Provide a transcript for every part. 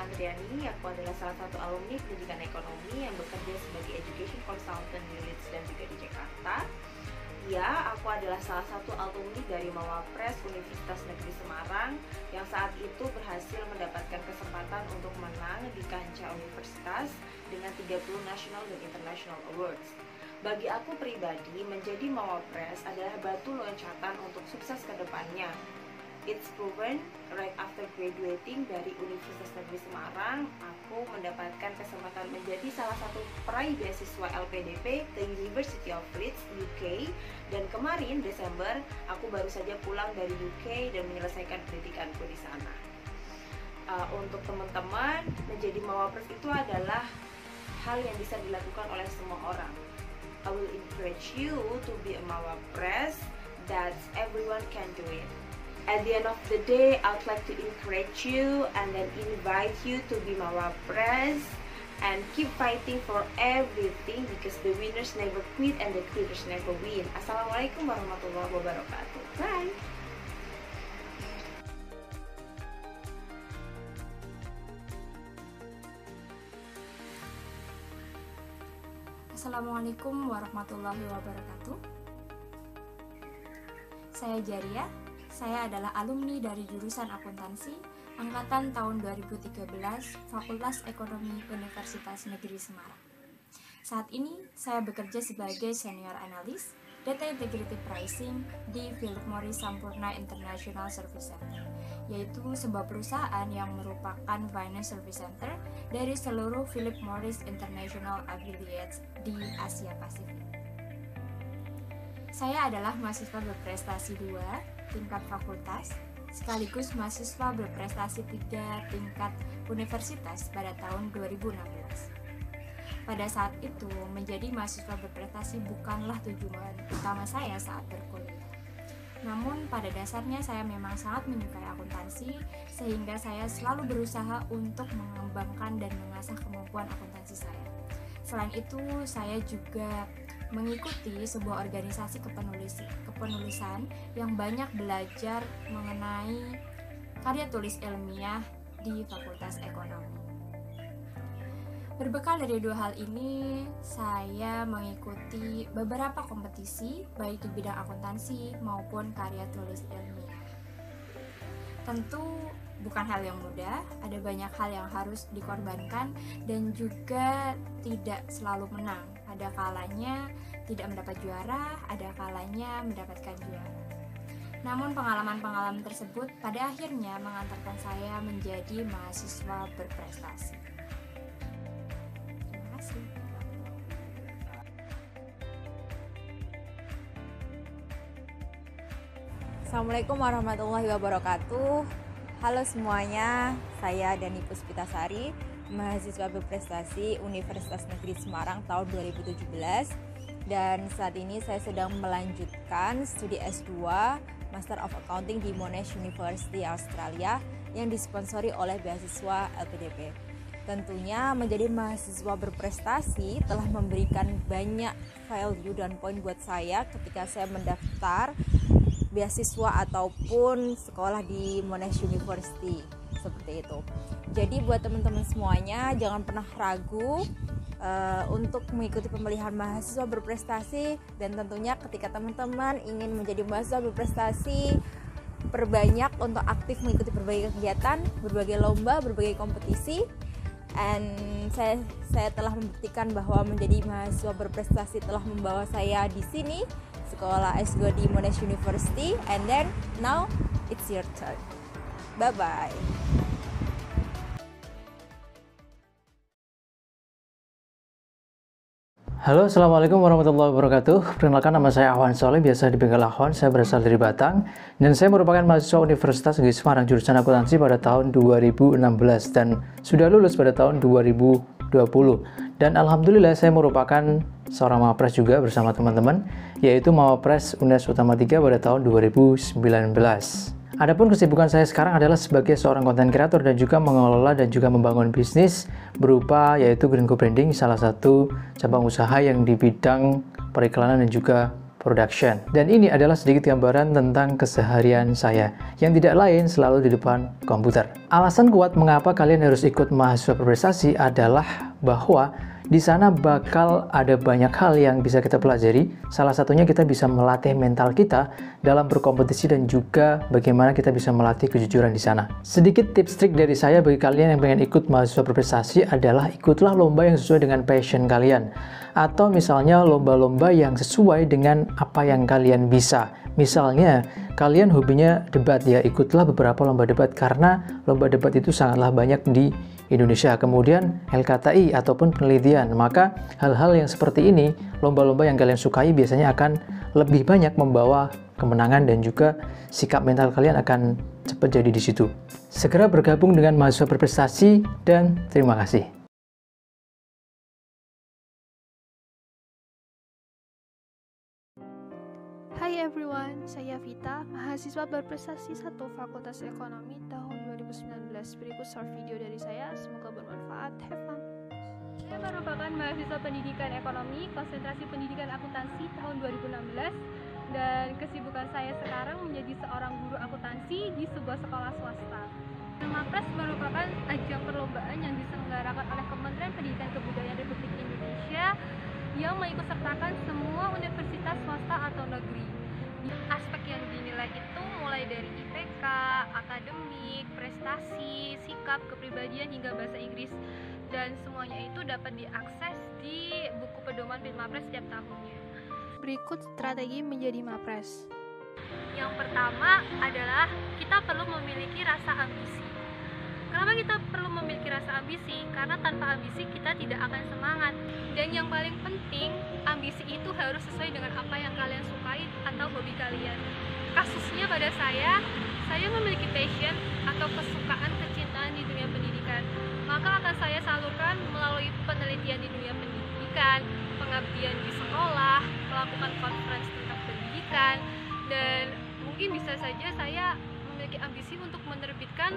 Eva Andriani. Aku adalah salah satu alumni pendidikan ekonomi yang bekerja sebagai education consultant di Leeds dan juga di Jakarta. Ya, aku adalah salah satu alumni dari Mawapres Universitas Negeri Semarang yang saat itu berhasil mendapatkan kesempatan untuk menang di kancah universitas dengan 30 national dan international awards. Bagi aku pribadi, menjadi Mawapres adalah batu loncatan untuk sukses ke depannya. It's proven right after graduating dari Universitas Negeri Semarang, aku mendapatkan kesempatan menjadi salah satu peraih beasiswa LPDP The University of Leeds, UK. Dan kemarin Desember, aku baru saja pulang dari UK dan menyelesaikan pendidikanku di sana. Untuk teman-teman, menjadi Mawapres itu adalah hal yang bisa dilakukan oleh semua orang. I will encourage you to be a Mawapres, that everyone can do it. At the end of the day, I'd like to encourage you and then invite you to be Mawapres and keep fighting for everything because the winners never quit and the quitters never win. Assalamualaikum warahmatullahi wabarakatuh. Bye. Assalamualaikum warahmatullahi wabarakatuh. Saya Jaria. Saya adalah alumni dari jurusan akuntansi angkatan tahun 2013 Fakultas Ekonomi Universitas Negeri Semarang. Saat ini saya bekerja sebagai senior analis Data Integrity Pricing di Philip Morris Sampurna International Service Center, yaitu sebuah perusahaan yang merupakan finance service center dari seluruh Philip Morris International Affiliates di Asia Pasifik. Saya adalah mahasiswa berprestasi 2 tingkat fakultas, sekaligus mahasiswa berprestasi 3 tingkat universitas pada tahun 2016. Pada saat itu, menjadi mahasiswa berprestasi bukanlah tujuan utama saya saat berkuliah. Namun pada dasarnya saya memang sangat menyukai akuntansi, sehingga saya selalu berusaha untuk mengembangkan dan mengasah kemampuan akuntansi saya. Selain itu, saya juga mengikuti sebuah organisasi kepenulisan yang banyak belajar mengenai karya tulis ilmiah di Fakultas Ekonomi. Berbekal dari 2 hal ini, saya mengikuti beberapa kompetisi baik di bidang akuntansi maupun karya tulis ilmiah. Tentu bukan hal yang mudah, ada banyak hal yang harus dikorbankan dan juga tidak selalu menang. Ada kalanya tidak mendapat juara, ada kalanya mendapatkan juara. Namun pengalaman-pengalaman tersebut pada akhirnya mengantarkan saya menjadi mahasiswa berprestasi. Terima kasih. Assalamualaikum warahmatullahi wabarakatuh. Halo semuanya, saya Dani Puspitasari, mahasiswa berprestasi Universitas Negeri Semarang tahun 2017, dan saat ini saya sedang melanjutkan studi S2 Master of Accounting di Monash University Australia yang disponsori oleh beasiswa LPDP. Tentunya menjadi mahasiswa berprestasi telah memberikan banyak value dan poin buat saya ketika saya mendaftar beasiswa ataupun sekolah di Monash University, seperti itu. Jadi buat teman-teman semuanya, jangan pernah ragu untuk mengikuti pemilihan mahasiswa berprestasi, dan tentunya ketika teman-teman ingin menjadi mahasiswa berprestasi, perbanyak untuk aktif mengikuti berbagai kegiatan, berbagai lomba, berbagai kompetisi. And saya telah membuktikan bahwa menjadi mahasiswa berprestasi telah membawa saya di sini, sekolah S2 di Monash University, and then now it's your turn. Bye bye. Halo, assalamualaikum warahmatullahi wabarakatuh. Perkenalkan, nama saya Ahwan Soleh, biasa dipanggil Ahwan. Saya berasal dari Batang dan saya merupakan mahasiswa Universitas Negeri Semarang jurusan akuntansi pada tahun 2016 dan sudah lulus pada tahun 2020. Dan alhamdulillah saya merupakan seorang Mawapres juga bersama teman-teman, yaitu Mawapres UNES Utama 3 pada tahun 2019. Adapun kesibukan saya sekarang adalah sebagai seorang konten kreator dan juga mengelola dan juga membangun bisnis berupa yaitu Green Co Branding, salah satu cabang usaha yang di bidang periklanan dan juga production. Dan ini adalah sedikit gambaran tentang keseharian saya, yang tidak lain selalu di depan komputer. Alasan kuat mengapa kalian harus ikut mahasiswa berprestasi adalah bahwa di sana bakal ada banyak hal yang bisa kita pelajari. Salah satunya kita bisa melatih mental kita dalam berkompetisi dan juga bagaimana kita bisa melatih kejujuran di sana. Sedikit tips trik dari saya bagi kalian yang pengen ikut mahasiswa berprestasi adalah ikutlah lomba yang sesuai dengan passion kalian. Atau misalnya lomba-lomba yang sesuai dengan apa yang kalian bisa. Misalnya, kalian hobinya debat ya, ikutlah beberapa lomba debat karena lomba debat itu sangatlah banyak di Indonesia. Kemudian LKTI ataupun penelitian. Maka hal-hal yang seperti ini, lomba-lomba yang kalian sukai biasanya akan lebih banyak membawa kemenangan dan juga sikap mental kalian akan cepat jadi di situ. Segera bergabung dengan mahasiswa berprestasi dan terima kasih. Hai everyone, saya Vita, mahasiswa berprestasi 1 Fakultas Ekonomi tahun 2019. Berikut short video dari saya, semoga bermanfaat. Have fun! Saya merupakan mahasiswa pendidikan ekonomi, konsentrasi pendidikan akuntansi tahun 2016. Dan kesibukan saya sekarang menjadi seorang guru akuntansi di sebuah sekolah swasta. Mapres merupakan ajang perlombaan yang diselenggarakan oleh Kementerian Pendidikan Kebudayaan Republik Indonesia yang mengikutsertakan semua universitas swasta atau negeri. Aspek yang dinilai itu mulai dari IPK, akademik, prestasi, sikap, kepribadian hingga bahasa Inggris, dan semuanya itu dapat diakses di buku pedoman Mapres setiap tahunnya. Berikut strategi menjadi Mapres. Yang pertama adalah kita perlu memiliki rasa ambisi. Kenapa kita perlu memiliki rasa ambisi? Karena tanpa ambisi kita tidak akan semangat. Dan yang paling penting, ambisi itu harus sesuai dengan apa yang kalian sukai atau hobi kalian. Kasusnya pada saya memiliki passion atau kesukaan kecintaan di dunia pendidikan. Maka akan saya salurkan melalui penelitian di dunia pendidikan, pengabdian di sekolah, melakukan conference tentang pendidikan, dan mungkin bisa saja saya memiliki ambisi untuk menerbitkan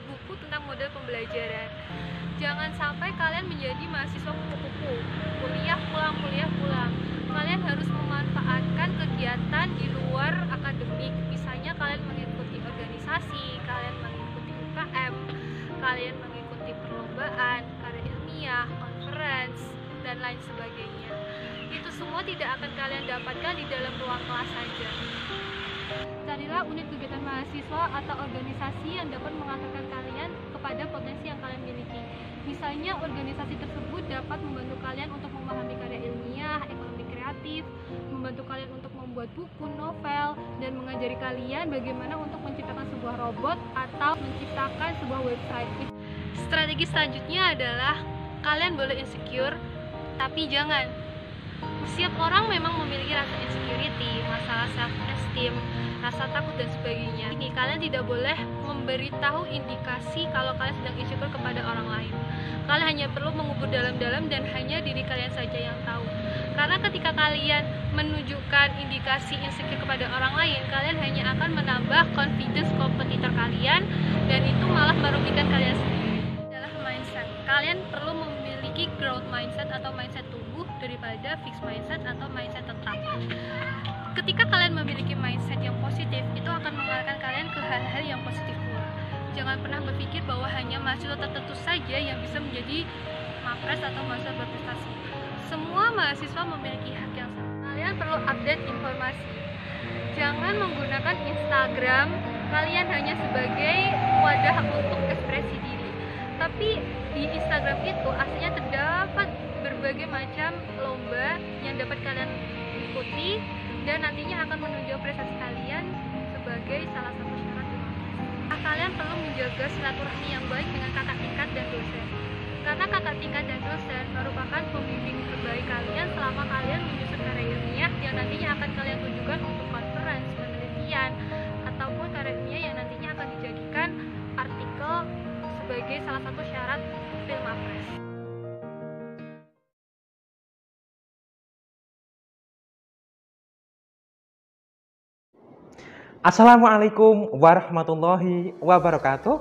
buku tentang model pembelajaran. Jangan sampai kalian menjadi mahasiswa kupu-kupu, kuliah pulang. Kalian harus memanfaatkan kegiatan di luar akademik. Misalnya kalian mengikuti organisasi, kalian mengikuti UKM, kalian mengikuti perlombaan, karya ilmiah, conference, dan lain sebagainya. Itu semua tidak akan kalian dapatkan di dalam ruang kelas saja. Carilah unit kegiatan mahasiswa atau organisasi yang dapat mengantarkan kalian kepada potensi yang kalian miliki. Misalnya organisasi tersebut dapat membantu kalian untuk memahami karya ilmiah, ekonomi kreatif, membantu kalian untuk membuat buku, novel, dan mengajari kalian bagaimana untuk menciptakan sebuah robot atau menciptakan sebuah website. Strategi selanjutnya adalah kalian boleh insecure, tapi jangan. Setiap orang memang memiliki rasa insecurity, masalah self-esteem, rasa takut dan sebagainya. Ini kalian tidak boleh memberitahu indikasi kalau kalian sedang insecure kepada orang lain. Kalian hanya perlu mengubur dalam-dalam dan hanya diri kalian saja yang tahu. Karena ketika kalian menunjukkan indikasi insecure kepada orang lain, kalian hanya akan menambah confidence kompetitor kalian dan itu malah merugikan kalian sendiri. Adalah mindset. Kalian perlu memiliki growth mindset atau mindset tumbuh daripada fixed mindset atau mindset tetap. Ketika kalian memiliki mindset yang positif, itu akan mengarahkan kalian ke hal-hal yang positif pula. Jangan pernah berpikir bahwa hanya mahasiswa tertentu saja yang bisa menjadi Mapres atau mahasiswa berprestasi. Semua mahasiswa memiliki hak yang sama. Kalian perlu update informasi. Jangan menggunakan Instagram kalian hanya sebagai wadah untuk ekspresi diri. Tapi di Instagram itu aslinya terdapat berbagai macam lomba yang dapat kalian ikuti dan nantinya akan menunjukkan prestasi kalian sebagai salah satu syarat di Mapres. Kalian perlu menjaga silaturahmi yang baik dengan kakak tingkat dan dosen. Karena kakak tingkat dan dosen merupakan pembimbing terbaik kalian selama kalian menyusun karya ilmiah yang nantinya akan kalian tunjukkan untuk conference, penelitian, ataupun karya ilmiah yang nantinya akan dijadikan artikel sebagai salah satu syarat film Mapres. Assalamualaikum warahmatullahi wabarakatuh.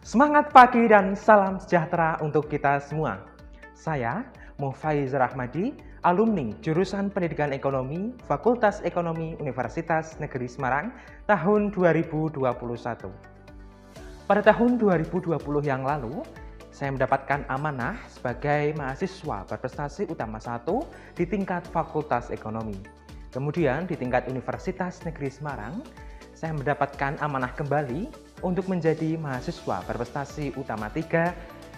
Semangat pagi dan salam sejahtera untuk kita semua. Saya Mufaizur Rahmadi, alumni jurusan Pendidikan Ekonomi Fakultas Ekonomi Universitas Negeri Semarang tahun 2021. Pada tahun 2020 yang lalu, saya mendapatkan amanah sebagai mahasiswa berprestasi utama 1 di tingkat Fakultas Ekonomi. Kemudian di tingkat Universitas Negeri Semarang, saya mendapatkan amanah kembali untuk menjadi mahasiswa berprestasi utama 3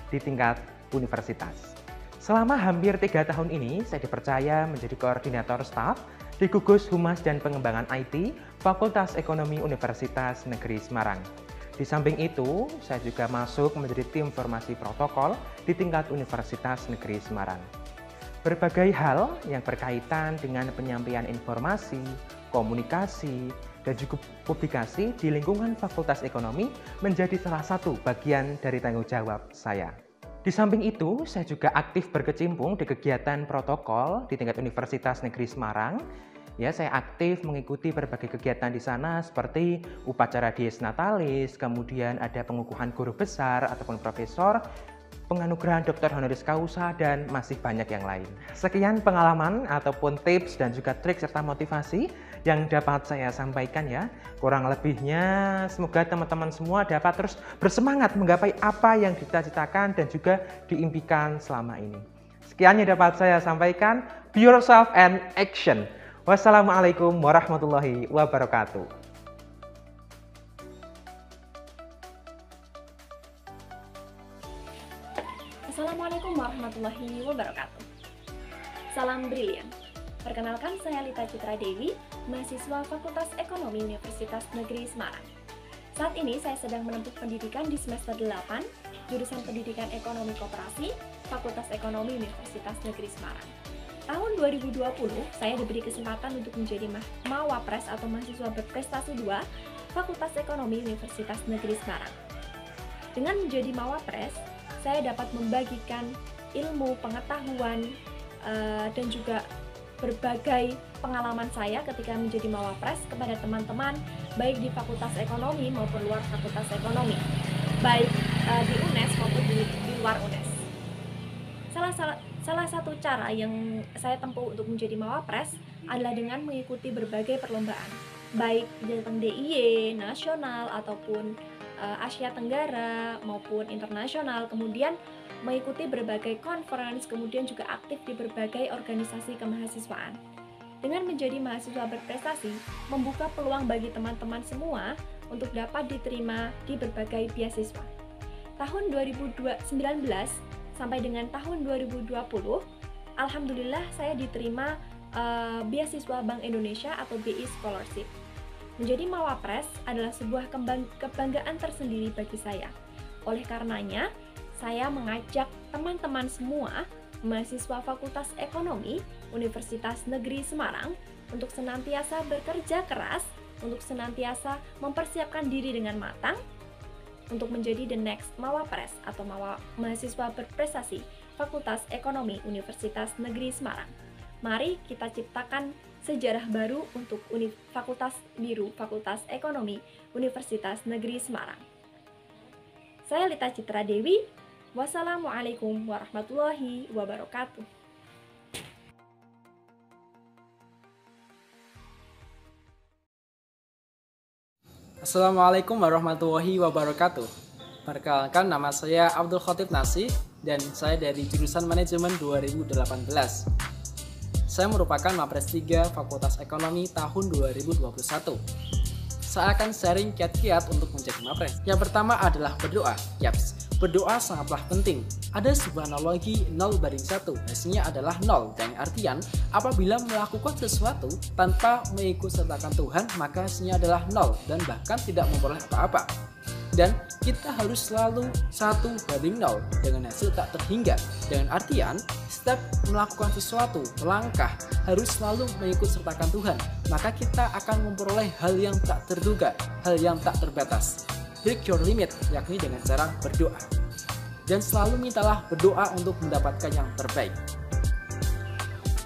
di tingkat universitas. Selama hampir 3 tahun ini, saya dipercaya menjadi koordinator staf di Gugus Humas dan Pengembangan IT Fakultas Ekonomi Universitas Negeri Semarang. Di samping itu, saya juga masuk menjadi tim formasi protokol di tingkat Universitas Negeri Semarang. Berbagai hal yang berkaitan dengan penyampaian informasi, komunikasi, dan juga publikasi di lingkungan Fakultas Ekonomi menjadi salah satu bagian dari tanggung jawab saya. Di samping itu, saya juga aktif berkecimpung di kegiatan protokol di tingkat Universitas Negeri Semarang. Ya, saya aktif mengikuti berbagai kegiatan di sana seperti upacara Dies Natalis, kemudian ada pengukuhan guru besar ataupun profesor, penganugerahan Dr. Honoris Causa, dan masih banyak yang lain. Sekian pengalaman ataupun tips dan juga trik serta motivasi yang dapat saya sampaikan ya. Kurang lebihnya semoga teman-teman semua dapat terus bersemangat menggapai apa yang dicita-citakan dan juga diimpikan selama ini. Sekian yang dapat saya sampaikan. Be yourself and action. Wassalamualaikum warahmatullahi wabarakatuh. Assalamualaikum warahmatullahi wabarakatuh. Salam brilian. Perkenalkan, saya Lita Citra Dewi, mahasiswa Fakultas Ekonomi Universitas Negeri Semarang. Saat ini saya sedang menempuh pendidikan di semester 8, jurusan Pendidikan Ekonomi Koperasi, Fakultas Ekonomi Universitas Negeri Semarang. Tahun 2020, saya diberi kesempatan untuk menjadi Mawapres atau mahasiswa berprestasi 2, Fakultas Ekonomi Universitas Negeri Semarang. Dengan menjadi Mawapres, saya dapat membagikan ilmu, pengetahuan, dan juga berbagai pengalaman saya ketika menjadi Mawapres kepada teman-teman baik di Fakultas Ekonomi maupun luar Fakultas Ekonomi, baik di UNES maupun di luar UNES. Salah satu cara yang saya tempuh untuk menjadi Mawapres adalah dengan mengikuti berbagai perlombaan, baik di DIY, nasional ataupun Asia Tenggara maupun internasional, kemudian mengikuti berbagai conference, kemudian juga aktif di berbagai organisasi kemahasiswaan. Dengan menjadi mahasiswa berprestasi, membuka peluang bagi teman-teman semua untuk dapat diterima di berbagai beasiswa. Tahun 2019 sampai dengan tahun 2020, alhamdulillah saya diterima beasiswa Bank Indonesia atau BI Scholarship. Menjadi Mawapres adalah sebuah kebanggaan tersendiri bagi saya. Oleh karenanya, saya mengajak teman-teman semua, mahasiswa Fakultas Ekonomi Universitas Negeri Semarang, untuk senantiasa bekerja keras, untuk senantiasa mempersiapkan diri dengan matang, untuk menjadi the next Mawapres atau mahasiswa berprestasi Fakultas Ekonomi Universitas Negeri Semarang. Mari kita ciptakan sejarah baru untuk Fakultas Biru Fakultas Ekonomi Universitas Negeri Semarang. Saya Lita Citra Dewi. Wassalamualaikum warahmatullahi wabarakatuh. Assalamualaikum warahmatullahi wabarakatuh. Perkenalkan, nama saya Abdul Khatib Nasih dan saya dari jurusan Manajemen 2018. Saya merupakan Mapres 3 Fakultas Ekonomi tahun 2021. Saya akan sharing kiat-kiat untuk menjadi Mapres. Yang pertama adalah berdoa. Yaps, berdoa sangatlah penting. Ada sebuah analogi 0 banding 1, hasilnya adalah 0. Dan artian, apabila melakukan sesuatu tanpa mengikutsertakan Tuhan, maka hasilnya adalah 0 dan bahkan tidak memperoleh apa-apa. Dan kita harus selalu 1 banding 0 dengan hasil tak terhingga. Dengan artian, setiap melakukan sesuatu, langkah harus selalu mengikutsertakan Tuhan. Maka kita akan memperoleh hal yang tak terduga, hal yang tak terbatas. Break your limit, yakni dengan cara berdoa. Dan selalu mintalah berdoa untuk mendapatkan yang terbaik.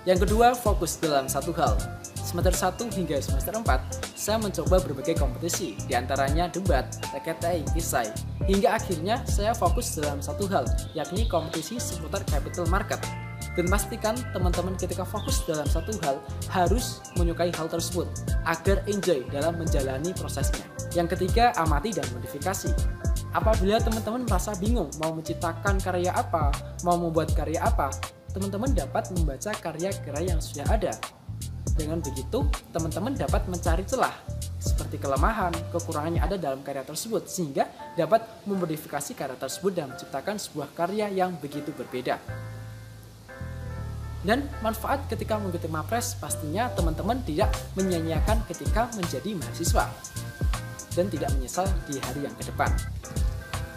Yang kedua, fokus dalam satu hal. Semester 1 hingga semester 4, saya mencoba berbagai kompetisi, diantaranya debat, TKTI, isai. Hingga akhirnya saya fokus dalam satu hal, yakni kompetisi seputar capital market. Dan pastikan teman-teman ketika fokus dalam satu hal harus menyukai hal tersebut agar enjoy dalam menjalani prosesnya. Yang ketiga, amati dan modifikasi. Apabila teman-teman merasa bingung mau menciptakan karya apa, mau membuat karya apa, teman-teman dapat membaca karya-karya yang sudah ada. Dengan begitu, teman-teman dapat mencari celah seperti kelemahan, kekurangan yang ada dalam karya tersebut, sehingga dapat memodifikasi karya tersebut dan menciptakan sebuah karya yang begitu berbeda. Dan manfaat ketika mengikuti MAPRES pastinya teman-teman tidak menyia-nyiakan ketika menjadi mahasiswa dan tidak menyesal di hari yang ke depan.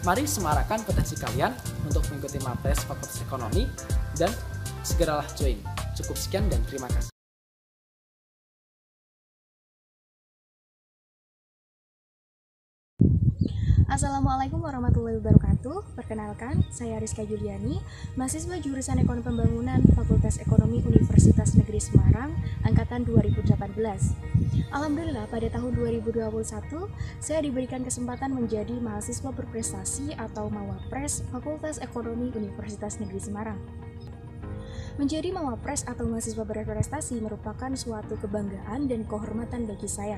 Mari semarakan potensi kalian untuk mengikuti MAPRES Fakultas Ekonomi dan segeralah join. Cukup sekian dan terima kasih. Assalamualaikum warahmatullahi wabarakatuh. Perkenalkan, saya Rizka Juliani, mahasiswa jurusan Ekonomi Pembangunan Fakultas Ekonomi Universitas Negeri Semarang, angkatan 2018. Alhamdulillah, pada tahun 2021, saya diberikan kesempatan menjadi mahasiswa berprestasi atau Mawapres Fakultas Ekonomi Universitas Negeri Semarang. Menjadi Mawapres atau mahasiswa berprestasi merupakan suatu kebanggaan dan kehormatan bagi saya.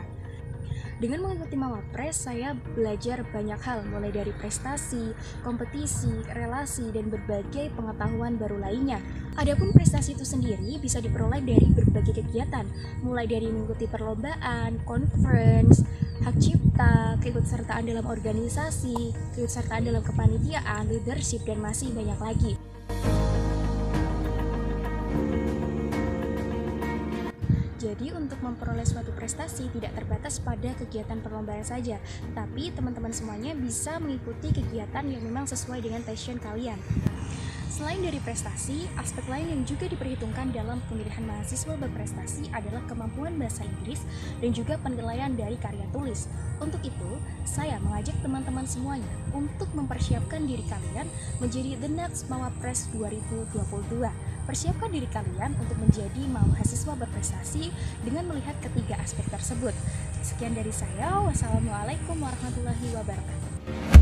Dengan mengikuti Mawapres, saya belajar banyak hal, mulai dari prestasi, kompetisi, relasi, dan berbagai pengetahuan baru lainnya. Adapun prestasi itu sendiri bisa diperoleh dari berbagai kegiatan, mulai dari mengikuti perlombaan, conference, hak cipta, keikutsertaan dalam organisasi, keikutsertaan dalam kepanitiaan, leadership, dan masih banyak lagi. Jadi untuk memperoleh suatu prestasi tidak terbatas pada kegiatan perlombaan saja, tapi teman-teman semuanya bisa mengikuti kegiatan yang memang sesuai dengan passion kalian. Selain dari prestasi, aspek lain yang juga diperhitungkan dalam pemilihan mahasiswa berprestasi adalah kemampuan bahasa Inggris dan juga penilaian dari karya tulis. Untuk itu, saya mengajak teman-teman semuanya untuk mempersiapkan diri kalian menjadi the next Mawapres 2022. Persiapkan diri kalian untuk menjadi mahasiswa berprestasi dengan melihat ketiga aspek tersebut. Sekian dari saya, wassalamualaikum warahmatullahi wabarakatuh.